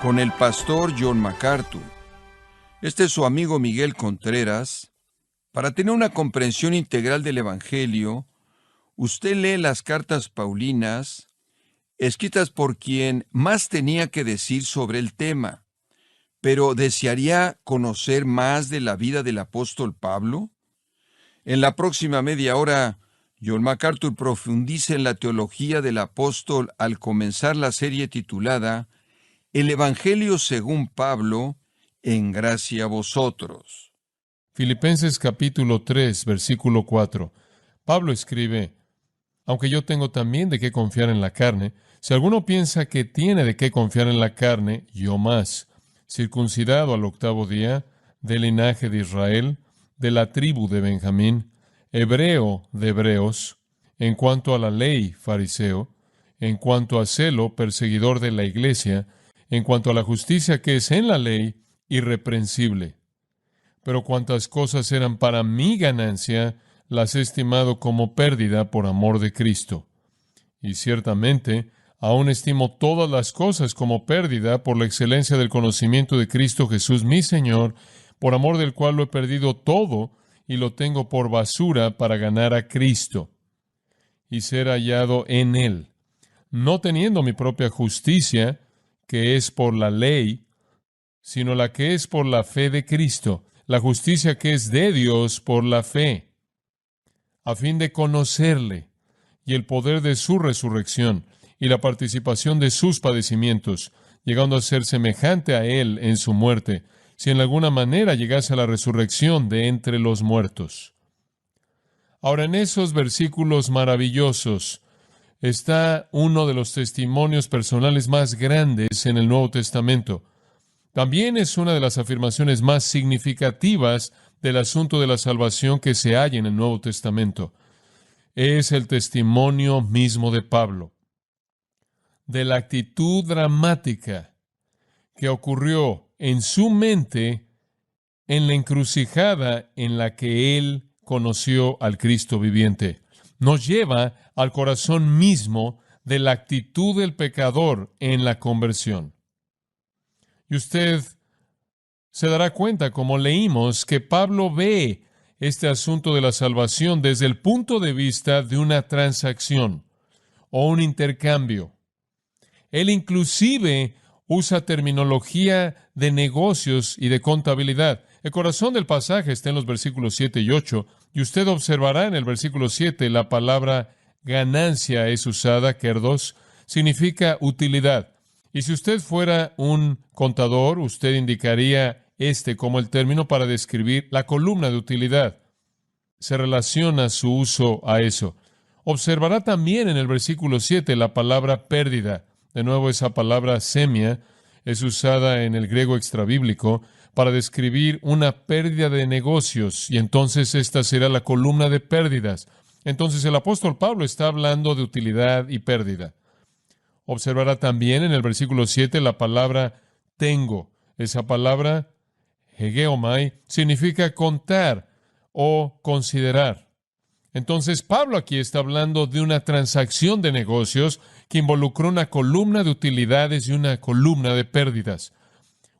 con el pastor John MacArthur. Este es su amigo Miguel Contreras. Para tener una comprensión integral del Evangelio, usted lee las cartas paulinas, escritas por quien más tenía que decir sobre el tema. Pero ¿desearía conocer más de la vida del apóstol Pablo? En la próxima media hora, John MacArthur profundiza en la teología del apóstol al comenzar la serie titulada El Evangelio según Pablo, en gracia a vosotros. Filipenses capítulo 3, versículo 4. Pablo escribe: aunque yo tengo también de qué confiar en la carne, si alguno piensa que tiene de qué confiar en la carne, yo más, circuncidado al 8º día, del linaje de Israel, de la tribu de Benjamín, hebreo de hebreos, en cuanto a la ley, fariseo, en cuanto a celo, perseguidor de la iglesia, en cuanto a la justicia que es en la ley, irreprensible. Pero cuantas cosas eran para mi ganancia, las he estimado como pérdida por amor de Cristo. Y ciertamente, aún estimo todas las cosas como pérdida por la excelencia del conocimiento de Cristo Jesús mi Señor, por amor del cual lo he perdido todo y lo tengo por basura para ganar a Cristo y ser hallado en Él, no teniendo mi propia justicia, que es por la ley, sino la que es por la fe de Cristo, la justicia que es de Dios por la fe, a fin de conocerle y el poder de su resurrección y la participación de sus padecimientos, llegando a ser semejante a Él en su muerte, si en alguna manera llegase a la resurrección de entre los muertos. Ahora, en esos versículos maravillosos está uno de los testimonios personales más grandes en el Nuevo Testamento. También es una de las afirmaciones más significativas del asunto de la salvación que se halla en el Nuevo Testamento. Es el testimonio mismo de Pablo, de la actitud dramática que ocurrió en su mente en la encrucijada en la que él conoció al Cristo viviente. Nos lleva al corazón mismo de la actitud del pecador en la conversión. Y usted se dará cuenta, como leímos, que Pablo ve este asunto de la salvación desde el punto de vista de una transacción o un intercambio. Él inclusive usa terminología de negocios y de contabilidad. El corazón del pasaje está en los versículos 7 y 8, y usted observará en el versículo 7 la palabra ganancia es usada, kerdos, significa utilidad. Y si usted fuera un contador, usted indicaría como el término para describir la columna de utilidad. Se relaciona su uso a eso. Observará también en el versículo 7 la palabra pérdida. De nuevo, esa palabra semia es usada en el griego extrabíblico para describir una pérdida de negocios, y entonces esta será la columna de pérdidas. Entonces el apóstol Pablo está hablando de utilidad y pérdida. Observará también en el versículo 7 la palabra tengo. Esa palabra, hegeomai, significa contar o considerar. Entonces Pablo aquí está hablando de una transacción de negocios que involucró una columna de utilidades y una columna de pérdidas.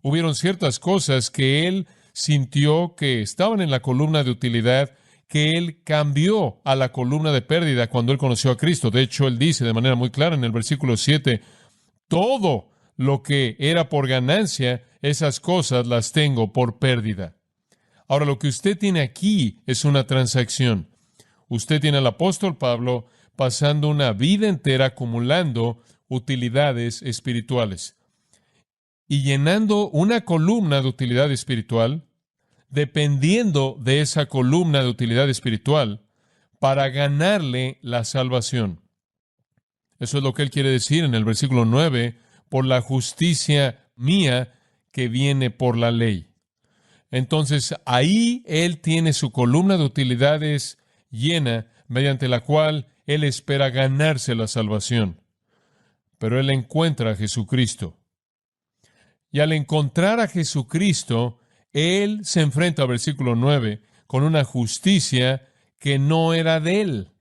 Hubieron ciertas cosas que él sintió que estaban en la columna de utilidad, que él cambió a la columna de pérdida cuando él conoció a Cristo. De hecho, él dice de manera muy clara en el versículo 7, todo lo que era por ganancia, esas cosas las tengo por pérdida. Ahora, lo que usted tiene aquí es una transacción. Usted tiene al apóstol Pablo pasando una vida entera acumulando utilidades espirituales y llenando una columna de utilidad espiritual, dependiendo de esa columna de utilidad espiritual para ganarle la salvación. Eso es lo que él quiere decir en el versículo 9, por la justicia mía que viene por la ley. Entonces, ahí él tiene su columna de utilidades llena, mediante la cual él espera ganarse la salvación. Pero él encuentra a Jesucristo. Y al encontrar a Jesucristo, él se enfrenta, versículo 9, con una justicia que no era de él,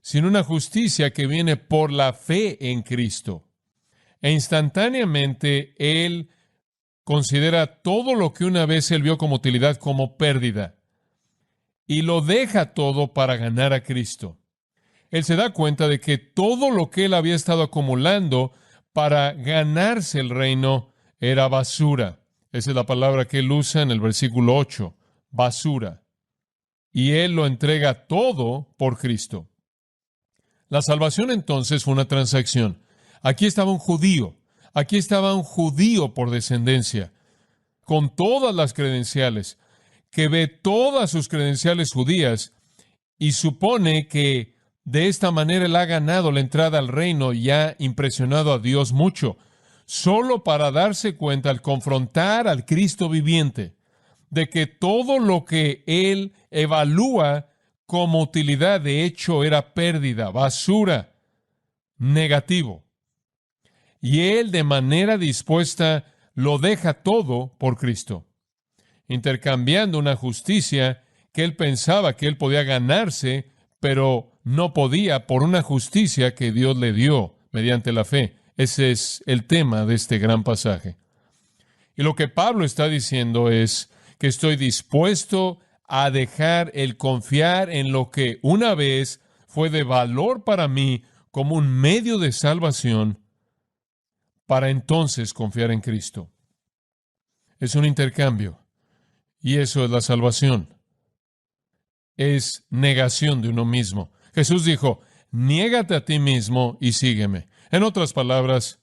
sino una justicia que viene por la fe en Cristo. E instantáneamente él considera todo lo que una vez él vio como utilidad como pérdida y lo deja todo para ganar a Cristo. Él se da cuenta de que todo lo que él había estado acumulando para ganarse el reino era basura. Esa es la palabra que él usa en el versículo 8, basura. Y él lo entrega todo por Cristo. La salvación entonces fue una transacción. Aquí estaba aquí estaba un judío por descendencia, con todas las credenciales, que ve todas sus credenciales judías y supone que de esta manera él ha ganado la entrada al reino y ha impresionado a Dios mucho, solo para darse cuenta al confrontar al Cristo viviente de que todo lo que él evalúa como utilidad de hecho era pérdida, basura, negativo. Y él de manera dispuesta lo deja todo por Cristo, intercambiando una justicia que él pensaba que él podía ganarse, pero no podía por una justicia que Dios le dio mediante la fe. Ese es el tema de este gran pasaje. Y lo que Pablo está diciendo es que estoy dispuesto a dejar el confiar en lo que una vez fue de valor para mí como un medio de salvación para entonces confiar en Cristo. Es un intercambio. Y eso es la salvación. Es negación de uno mismo. Jesús dijo, niégate a ti mismo y sígueme. En otras palabras,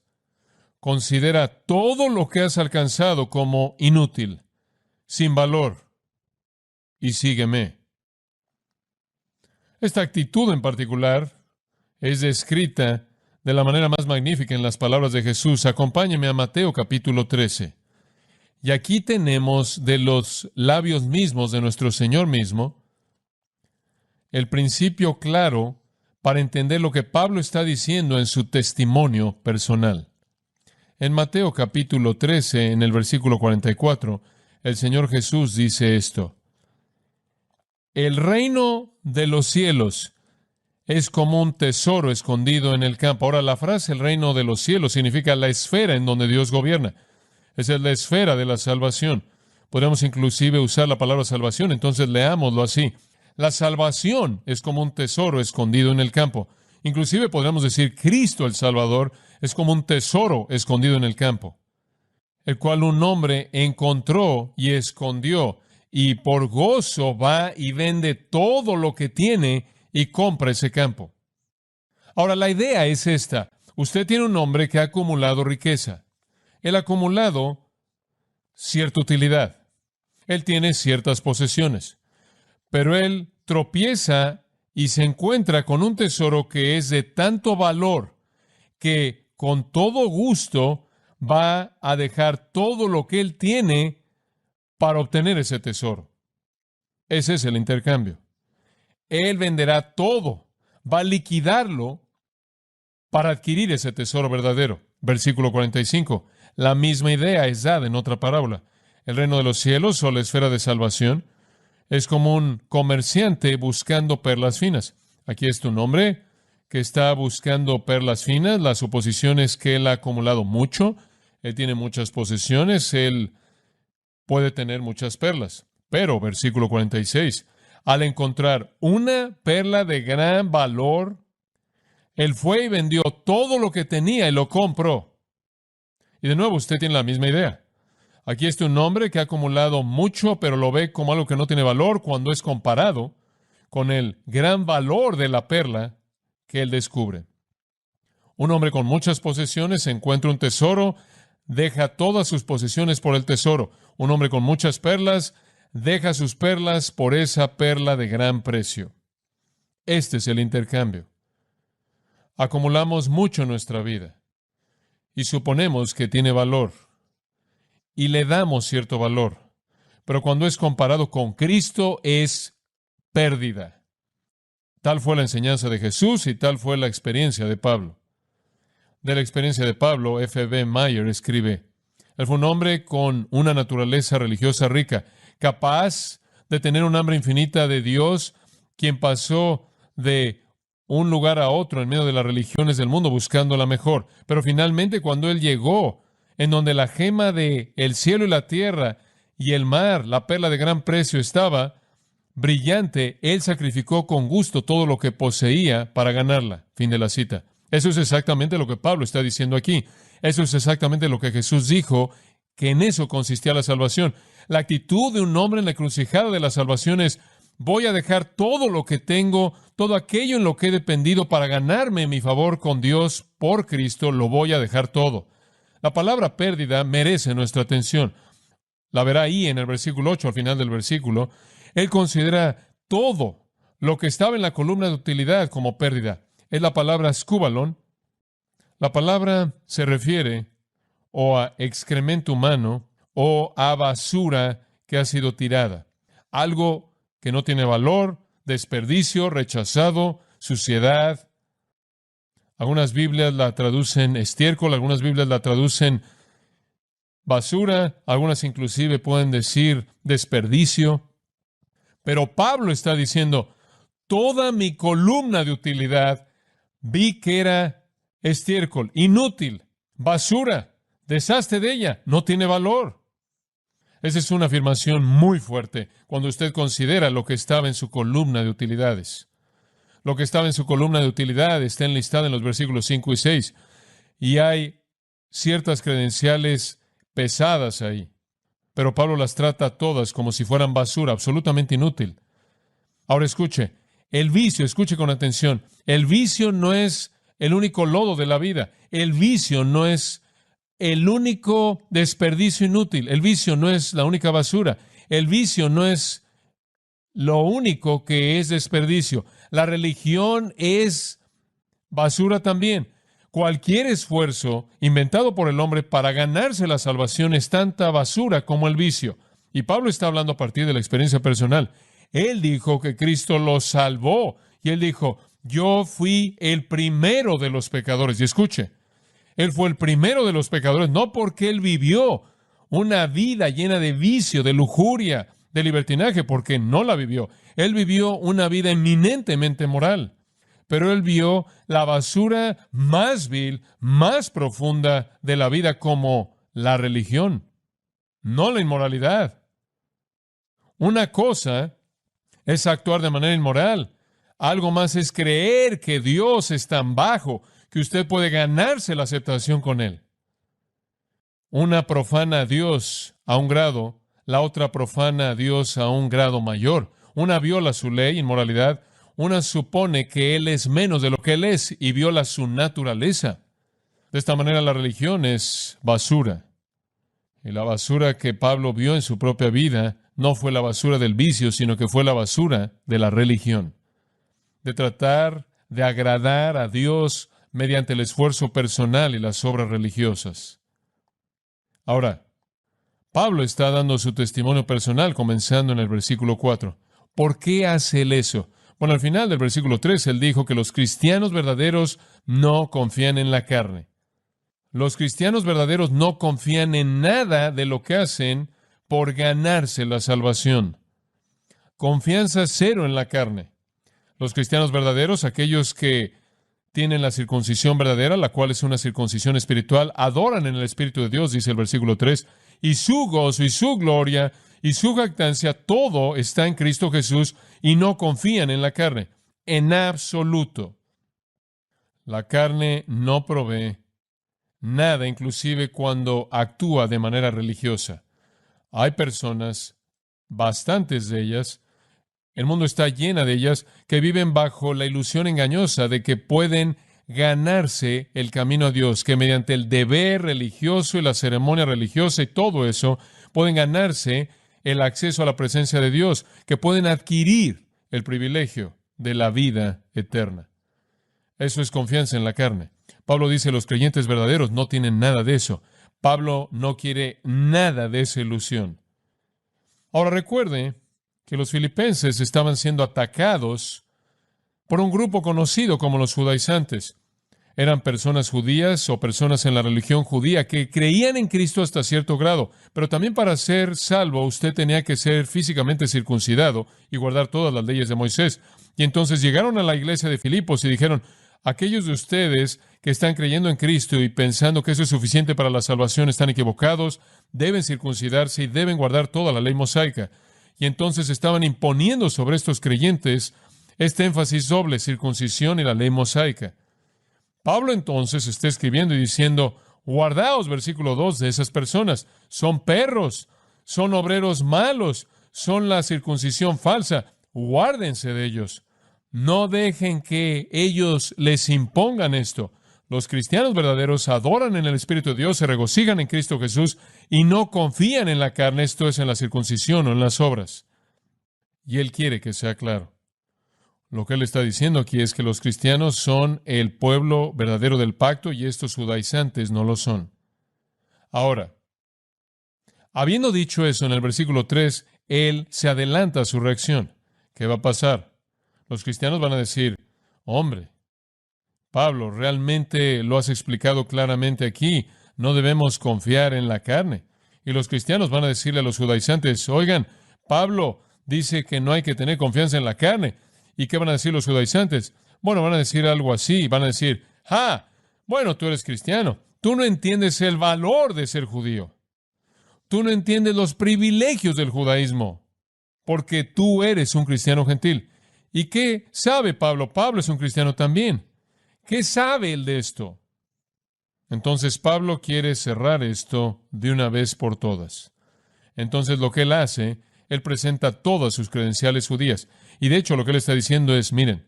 considera todo lo que has alcanzado como inútil, sin valor, y sígueme. Esta actitud en particular es descrita de la manera más magnífica en las palabras de Jesús. Acompáñeme a Mateo capítulo 13. Y aquí tenemos de los labios mismos de nuestro Señor mismo el principio claro para entender lo que Pablo está diciendo en su testimonio personal. En Mateo capítulo 13, en el versículo 44, el Señor Jesús dice esto: el reino de los cielos es como un tesoro escondido en el campo. Ahora, la frase el reino de los cielos significa la esfera en donde Dios gobierna. Esa es la esfera de la salvación. Podemos inclusive usar la palabra salvación, entonces leámoslo así. La salvación es como un tesoro escondido en el campo. Inclusive podríamos decir Cristo el Salvador es como un tesoro escondido en el campo, el cual un hombre encontró y escondió, y por gozo va y vende todo lo que tiene y compra ese campo. Ahora, la idea es esta. Usted tiene un hombre que ha acumulado riqueza. Él ha acumulado cierta utilidad. Él tiene ciertas posesiones. Pero él tropieza y se encuentra con un tesoro que es de tanto valor que con todo gusto va a dejar todo lo que él tiene para obtener ese tesoro. Ese es el intercambio. Él venderá todo, va a liquidarlo para adquirir ese tesoro verdadero. Versículo 45. La misma idea es dada en otra parábola. El reino de los cielos o la esfera de salvación es como un comerciante buscando perlas finas. Aquí está un hombre que está buscando perlas finas. La suposición es que él ha acumulado mucho. Él tiene muchas posesiones. Él puede tener muchas perlas. Pero, versículo 46, al encontrar una perla de gran valor, él fue y vendió todo lo que tenía y lo compró. Y de nuevo usted tiene la misma idea. Aquí está un hombre que ha acumulado mucho, pero lo ve como algo que no tiene valor cuando es comparado con el gran valor de la perla que él descubre. Un hombre con muchas posesiones encuentra un tesoro, deja todas sus posesiones por el tesoro. Un hombre con muchas perlas deja sus perlas por esa perla de gran precio. Este es el intercambio. Acumulamos mucho en nuestra vida y suponemos que tiene valor y le damos cierto valor, pero cuando es comparado con Cristo es pérdida. Tal fue la enseñanza de Jesús y tal fue la experiencia de Pablo. De la experiencia de Pablo, F.B. Meyer escribe: él fue un hombre con una naturaleza religiosa rica, capaz de tener un hambre infinita de Dios, quien pasó de un lugar a otro en medio de las religiones del mundo buscando la mejor. Pero finalmente, cuando él llegó, en donde la gema de el cielo y la tierra y el mar, la perla de gran precio estaba brillante, él sacrificó con gusto todo lo que poseía para ganarla. Fin de la cita. Eso es exactamente lo que Pablo está diciendo aquí. Eso es exactamente lo que Jesús dijo, que en eso consistía la salvación. La actitud de un hombre en la encrucijada de la salvación es: voy a dejar todo lo que tengo, todo aquello en lo que he dependido para ganarme mi favor con Dios por Cristo, lo voy a dejar todo. La palabra pérdida merece nuestra atención. La verá ahí en el versículo 8, al final del versículo. Él considera todo lo que estaba en la columna de utilidad como pérdida. Es la palabra skúbalon. La palabra se refiere o a excremento humano o a basura que ha sido tirada. Algo que no tiene valor, desperdicio, rechazado, suciedad. Algunas Biblias la traducen estiércol, algunas Biblias la traducen basura, algunas inclusive pueden decir desperdicio. Pero Pablo está diciendo: toda mi columna de utilidad vi que era estiércol, inútil, basura, deshazte de ella, no tiene valor. Esa es una afirmación muy fuerte cuando usted considera lo que estaba en su columna de utilidades. Lo que estaba en su columna de utilidades está enlistado en los versículos 5 y 6. Y hay ciertas credenciales pesadas ahí. Pero Pablo las trata todas como si fueran basura, absolutamente inútil. Ahora escuche, escuche con atención, el vicio no es el único lodo de la vida. El vicio no es el único desperdicio inútil. El vicio no es la única basura. El vicio no es lo único que es desperdicio. La religión es basura también. Cualquier esfuerzo inventado por el hombre para ganarse la salvación es tanta basura como el vicio. Y Pablo está hablando a partir de la experiencia personal. Él dijo que Cristo lo salvó. Y él dijo: yo fui el primero de los pecadores. Y escuche, él fue el primero de los pecadores, no porque él vivió una vida llena de vicio, de lujuria, de libertinaje, porque no la vivió. Él vivió una vida eminentemente moral. Pero él vio la basura más vil, más profunda de la vida como la religión, no la inmoralidad. Una cosa es actuar de manera inmoral. Algo más es creer que Dios es tan bajo que usted puede ganarse la aceptación con Él. Una profana a Dios a un grado, la otra profana a Dios a un grado mayor. Una viola su ley, inmoralidad. Una supone que Él es menos de lo que Él es y viola su naturaleza. De esta manera la religión es basura. Y la basura que Pablo vio en su propia vida no fue la basura del vicio, sino que fue la basura de la religión. De tratar de agradar a Dios mediante el esfuerzo personal y las obras religiosas. Ahora, Pablo está dando su testimonio personal comenzando en el versículo 4. ¿Por qué hace él eso? Bueno, al final del versículo 3, él dijo que los cristianos verdaderos no confían en la carne. Los cristianos verdaderos no confían en nada de lo que hacen por ganarse la salvación. Confianza cero en la carne. Los cristianos verdaderos, aquellos que tienen la circuncisión verdadera, la cual es una circuncisión espiritual, adoran en el Espíritu de Dios, dice el versículo 3, y su gozo y su gloria y su jactancia, todo está en Cristo Jesús, y no confían en la carne, en absoluto. La carne no provee nada, inclusive cuando actúa de manera religiosa. Hay personas, bastantes de ellas, el mundo está llena de ellas, que viven bajo la ilusión engañosa de que pueden ganarse el camino a Dios, que mediante el deber religioso y la ceremonia religiosa y todo eso, pueden ganarse el acceso a la presencia de Dios, que pueden adquirir el privilegio de la vida eterna. Eso es confianza en la carne. Pablo dice: los creyentes verdaderos no tienen nada de eso. Pablo no quiere nada de esa ilusión. Ahora recuerde que los filipenses estaban siendo atacados por un grupo conocido como los judaizantes. Eran personas judías o personas en la religión judía que creían en Cristo hasta cierto grado, pero también para ser salvo usted tenía que ser físicamente circuncidado y guardar todas las leyes de Moisés. Y entonces llegaron a la iglesia de Filipos y dijeron, aquellos de ustedes que están creyendo en Cristo y pensando que eso es suficiente para la salvación están equivocados, deben circuncidarse y deben guardar toda la ley mosaica. Y entonces estaban imponiendo sobre estos creyentes este énfasis doble, circuncisión y la ley mosaica. Pablo entonces está escribiendo y diciendo, guardaos, versículo 2, de esas personas. Son perros, son obreros malos, son la circuncisión falsa. Guárdense de ellos. No dejen que ellos les impongan esto. Los cristianos verdaderos adoran en el Espíritu de Dios, se regocijan en Cristo Jesús y no confían en la carne, esto es, en la circuncisión o en las obras. Y Él quiere que sea claro. Lo que Él está diciendo aquí es que los cristianos son el pueblo verdadero del pacto y estos judaizantes no lo son. Ahora, habiendo dicho eso en el versículo 3, Él se adelanta a su reacción. ¿Qué va a pasar? Los cristianos van a decir, hombre, Pablo, realmente lo has explicado claramente aquí, no debemos confiar en la carne. Y los cristianos van a decirle a los judaizantes, oigan, Pablo dice que no hay que tener confianza en la carne. ¿Y qué van a decir los judaizantes? Bueno, van a decir algo así, van a decir, bueno, tú eres cristiano, tú no entiendes el valor de ser judío, tú no entiendes los privilegios del judaísmo, porque tú eres un cristiano gentil. ¿Y qué sabe Pablo? Pablo es un cristiano también. ¿Qué sabe él de esto? Entonces Pablo quiere cerrar esto de una vez por todas. Entonces lo que él hace, él presenta todas sus credenciales judías. Y de hecho lo que él está diciendo es, miren,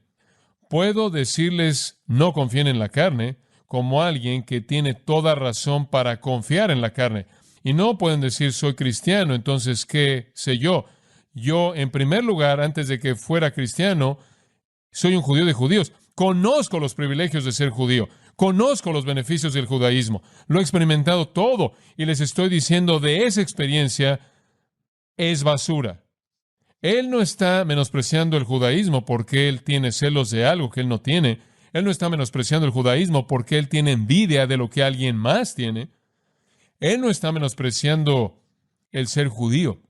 puedo decirles no confíen en la carne como alguien que tiene toda razón para confiar en la carne. Y no pueden decir soy cristiano, entonces ¿qué sé yo? Yo, en primer lugar, antes de que fuera cristiano, soy un judío de judíos. Conozco los privilegios de ser judío. Conozco los beneficios del judaísmo. Lo he experimentado todo. Y les estoy diciendo de esa experiencia es basura. Él no está menospreciando el judaísmo porque él tiene celos de algo que él no tiene. Él no está menospreciando el judaísmo porque él tiene envidia de lo que alguien más tiene. Él no está menospreciando el ser judío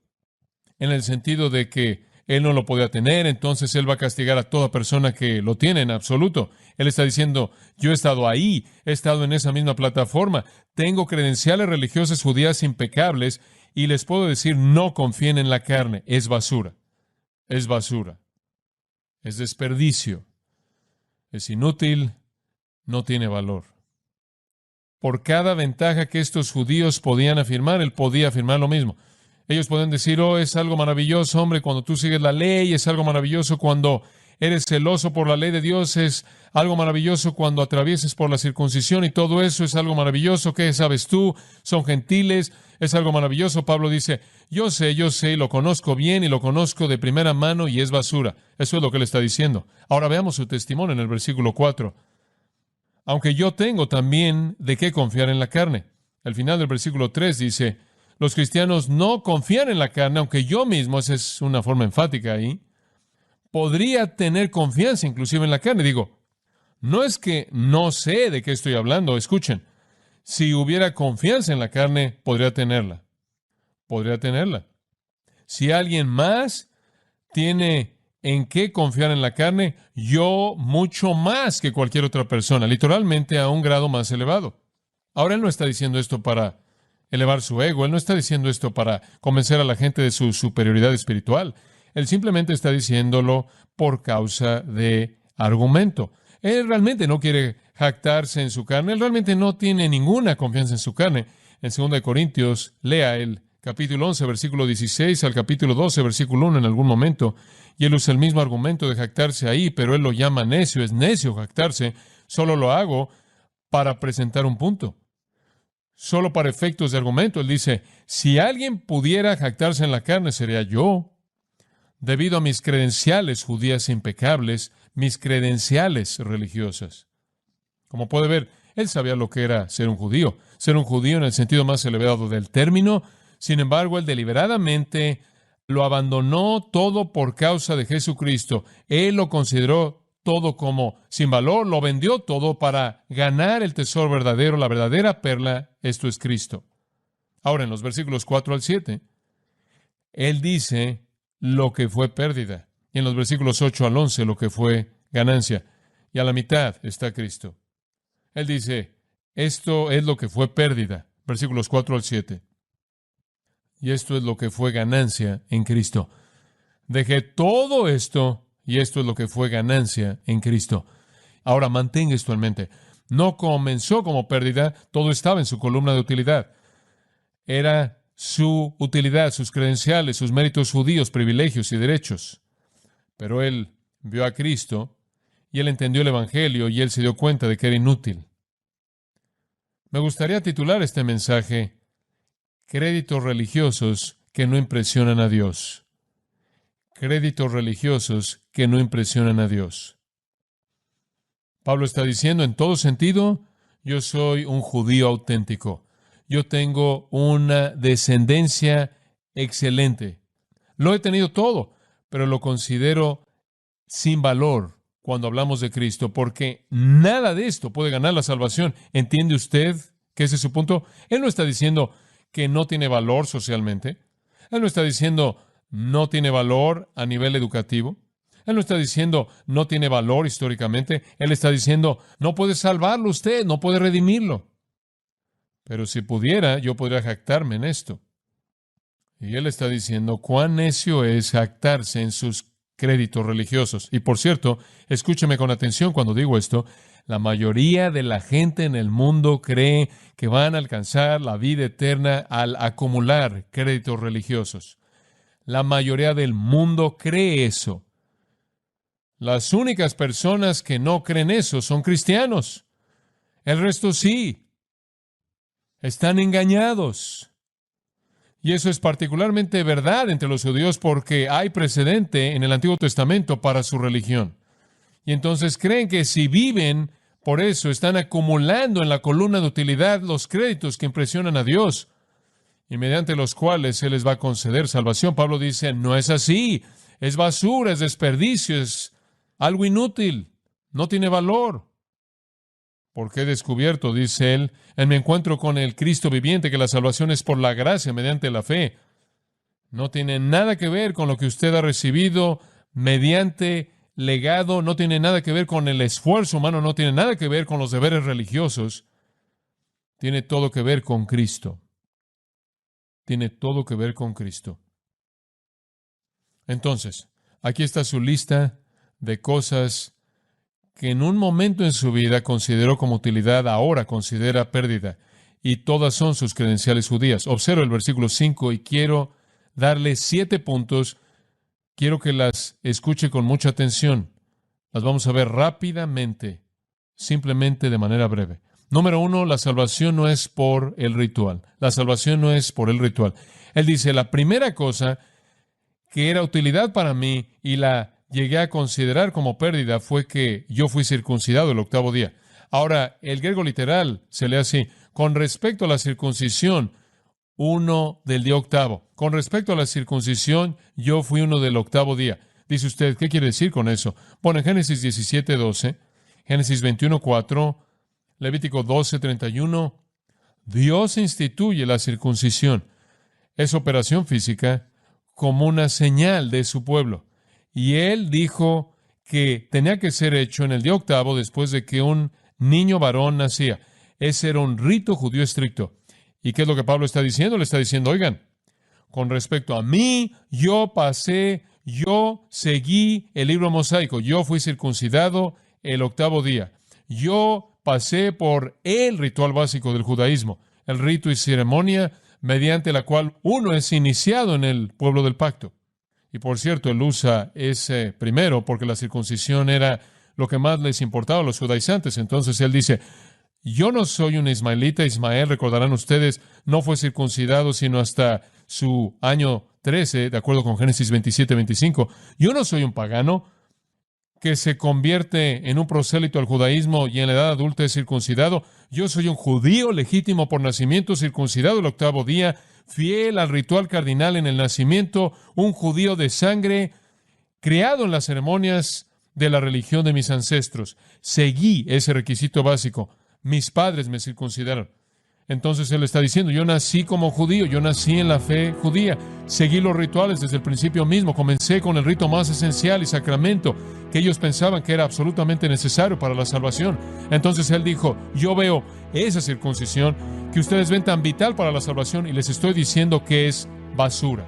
en el sentido de que él no lo podía tener, entonces él va a castigar a toda persona que lo tiene en absoluto. Él está diciendo, yo he estado ahí, he estado en esa misma plataforma, tengo credenciales religiosas judías impecables y les puedo decir, no confíen en la carne, es basura, es basura, es desperdicio, es inútil, no tiene valor. Por cada ventaja que estos judíos podían afirmar, él podía afirmar lo mismo. Ellos pueden decir, es algo maravilloso, hombre, cuando tú sigues la ley, es algo maravilloso cuando eres celoso por la ley de Dios, es algo maravilloso cuando atravieses por la circuncisión y todo eso es algo maravilloso. ¿Qué sabes tú? Son gentiles, es algo maravilloso. Pablo dice, yo sé, y lo conozco bien y lo conozco de primera mano y es basura. Eso es lo que él está diciendo. Ahora veamos su testimonio en el versículo 4. Aunque yo tengo también de qué confiar en la carne. Al final del versículo 3 dice, los cristianos no confían en la carne, aunque yo mismo, esa es una forma enfática ahí, podría tener confianza inclusive en la carne. Digo, no es que no sé de qué estoy hablando. Escuchen, si hubiera confianza en la carne, podría tenerla. Podría tenerla. Si alguien más tiene en qué confiar en la carne, yo mucho más que cualquier otra persona, literalmente a un grado más elevado. Ahora él no está diciendo esto para elevar su ego, él no está diciendo esto para convencer a la gente de su superioridad espiritual. Él simplemente está diciéndolo por causa de argumento. Él realmente no quiere jactarse en su carne, él realmente no tiene ninguna confianza en su carne. En 2 Corintios, lea el capítulo 11, versículo 16 al capítulo 12, versículo 1 en algún momento, y él usa el mismo argumento de jactarse ahí, pero él lo llama necio, es necio jactarse. Solo lo hago para presentar un punto. Solo para efectos de argumento. Él dice, si alguien pudiera jactarse en la carne, sería yo. Debido a mis credenciales judías impecables, mis credenciales religiosas. Como puede ver, él sabía lo que era ser un judío en el sentido más elevado del término. Sin embargo, él deliberadamente lo abandonó todo por causa de Jesucristo. Él lo consideró todo como sin valor, lo vendió todo para ganar el tesoro verdadero, la verdadera perla, esto es Cristo. Ahora, en los versículos 4 al 7, Él dice lo que fue pérdida. Y en los versículos 8 al 11, lo que fue ganancia. Y a la mitad está Cristo. Él dice, esto es lo que fue pérdida. Versículos 4 al 7. Y esto es lo que fue ganancia en Cristo. Dejé todo esto y esto es lo que fue ganancia en Cristo. Ahora mantenga esto en mente. No comenzó como pérdida, todo estaba en su columna de utilidad. Era su utilidad, sus credenciales, sus méritos judíos, privilegios y derechos. Pero él vio a Cristo y él entendió el Evangelio y él se dio cuenta de que era inútil. Me gustaría titular este mensaje, Créditos religiosos que no impresionan a Dios. Créditos religiosos que no impresionan a Dios. Pablo está diciendo en todo sentido, yo soy un judío auténtico. Yo tengo una descendencia excelente. Lo he tenido todo, pero lo considero sin valor cuando hablamos de Cristo, porque nada de esto puede ganar la salvación. ¿Entiende usted que ese es su punto? Él no está diciendo que no tiene valor socialmente. Él no está diciendo no tiene valor a nivel educativo. Él no está diciendo no tiene valor históricamente. Él está diciendo no puede salvarlo usted, no puede redimirlo. Pero si pudiera, yo podría jactarme en esto. Y él está diciendo cuán necio es jactarse en sus créditos religiosos. Y por cierto, escúcheme con atención cuando digo esto, la mayoría de la gente en el mundo cree que van a alcanzar la vida eterna al acumular créditos religiosos. La mayoría del mundo cree eso. Las únicas personas que no creen eso son cristianos. El resto sí. Están engañados. Y eso es particularmente verdad entre los judíos porque hay precedente en el Antiguo Testamento para su religión. Y entonces creen que si viven, por eso están acumulando en la columna de utilidad los créditos que impresionan a Dios y mediante los cuales se les va a conceder salvación. Pablo dice, no es así, es basura, es desperdicio, es algo inútil, no tiene valor. Porque he descubierto, dice él, en mi encuentro con el Cristo viviente, que la salvación es por la gracia mediante la fe. No tiene nada que ver con lo que usted ha recibido mediante legado, no tiene nada que ver con el esfuerzo humano, no tiene nada que ver con los deberes religiosos. Tiene todo que ver con Cristo. Tiene todo que ver con Cristo. Entonces, aquí está su lista de cosas que en un momento en su vida consideró como utilidad, ahora considera pérdida. Y todas son sus credenciales judías. Observo el versículo 5 y quiero darle 7 puntos. Quiero que las escuche con mucha atención. Las vamos a ver rápidamente, simplemente de manera breve. Número 1, la salvación no es por el ritual. La salvación no es por el ritual. Él dice, la primera cosa que era utilidad para mí y la llegué a considerar como pérdida fue que yo fui circuncidado el 8º día. Ahora, el griego literal se lee así, con respecto a la circuncisión, uno del día 8º. Con respecto a la circuncisión, yo fui uno del 8º día. Dice usted, ¿qué quiere decir con eso? Bueno, en Génesis 17:12, Génesis 21:4, Levítico 12:31, Dios instituye la circuncisión. Es operación física como una señal de su pueblo. Y él dijo que tenía que ser hecho en el día 8º después de que un niño varón nacía. Ese era un rito judío estricto. ¿Y qué es lo que Pablo está diciendo? Le está diciendo, oigan, con respecto a mí, yo seguí el libro mosaico. Yo fui circuncidado el 8º día. Yo pasé por el ritual básico del judaísmo, el rito y ceremonia mediante la cual uno es iniciado en el pueblo del pacto. Y por cierto, él usa ese primero porque la circuncisión era lo que más les importaba a los judaizantes. Entonces él dice, yo no soy un ismaelita. Ismael, recordarán ustedes, no fue circuncidado sino hasta su año 13, de acuerdo con Génesis 27:25. Yo no soy un pagano que se convierte en un prosélito al judaísmo y en la edad adulta es circuncidado. Yo soy un judío legítimo por nacimiento, circuncidado el 8º día, fiel al ritual cardinal en el nacimiento, un judío de sangre, criado en las ceremonias de la religión de mis ancestros. Seguí ese requisito básico. Mis padres me circuncidaron. Entonces él está diciendo, yo nací como judío, yo nací en la fe judía, seguí los rituales desde el principio mismo, comencé con el rito más esencial y sacramento que ellos pensaban que era absolutamente necesario para la salvación. Entonces él dijo, yo veo esa circuncisión que ustedes ven tan vital para la salvación y les estoy diciendo que es basura.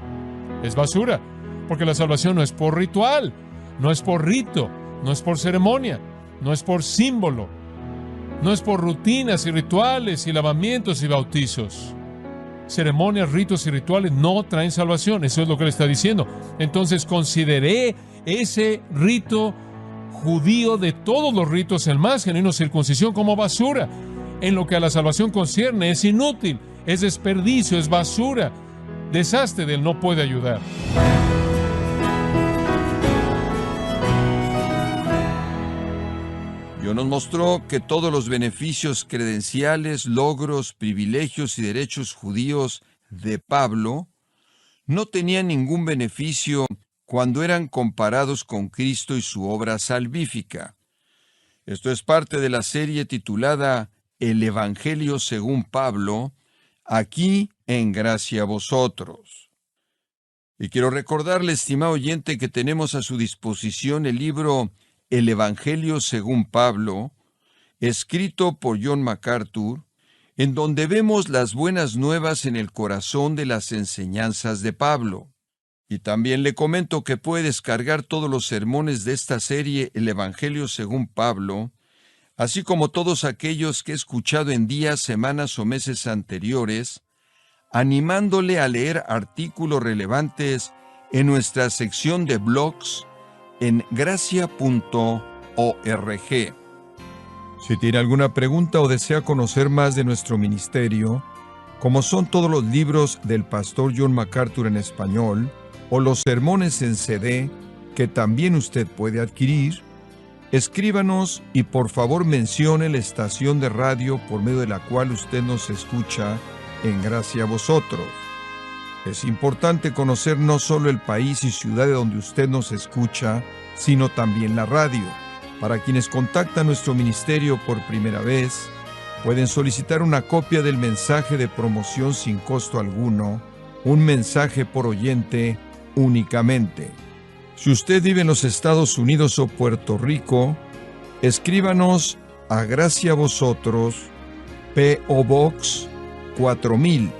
Es basura, porque la salvación no es por ritual, no es por rito, no es por ceremonia, no es por símbolo. No es por rutinas y rituales y lavamientos y bautizos. Ceremonias, ritos y rituales no traen salvación. Eso es lo que él está diciendo. Entonces consideré ese rito judío de todos los ritos, el más genuino, circuncisión, como basura. En lo que a la salvación concierne, es inútil, es desperdicio, es basura. Deshazte de él, no puede ayudar. Dios nos mostró que todos los beneficios credenciales, logros, privilegios y derechos judíos de Pablo no tenían ningún beneficio cuando eran comparados con Cristo y su obra salvífica. Esto es parte de la serie titulada El Evangelio según Pablo, aquí en gracia a vosotros. Y quiero recordarle, estimado oyente, que tenemos a su disposición el libro El Evangelio según Pablo, escrito por John MacArthur, en donde vemos las buenas nuevas en el corazón de las enseñanzas de Pablo. Y también le comento que puede descargar todos los sermones de esta serie El Evangelio según Pablo, así como todos aquellos que he escuchado en días, semanas o meses anteriores, animándole a leer artículos relevantes en nuestra sección de blogs en gracia.org. Si tiene alguna pregunta o desea conocer más de nuestro ministerio, como son todos los libros del pastor John MacArthur en español, o los sermones en CD, que también usted puede adquirir, escríbanos y por favor mencione la estación de radio por medio de la cual usted nos escucha en Gracia a Vosotros. Es importante conocer no solo el país y ciudad de donde usted nos escucha, sino también la radio. Para quienes contactan nuestro ministerio por primera vez, pueden solicitar una copia del mensaje de promoción sin costo alguno, un mensaje por oyente únicamente. Si usted vive en los Estados Unidos o Puerto Rico, escríbanos a Gracia a Vosotros, P.O. Box 4000,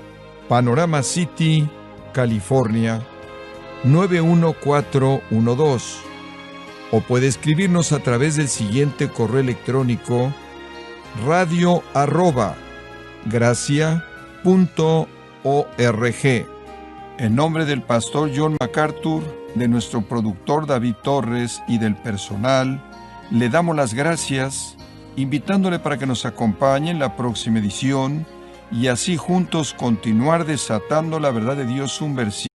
Panorama City, California, 91412. O puede escribirnos a través del siguiente correo electrónico: radio@gracia.org. En nombre del pastor John MacArthur, de nuestro productor David Torres y del personal, le damos las gracias, invitándole para que nos acompañe en la próxima edición y así juntos continuar desatando la verdad de Dios un versículo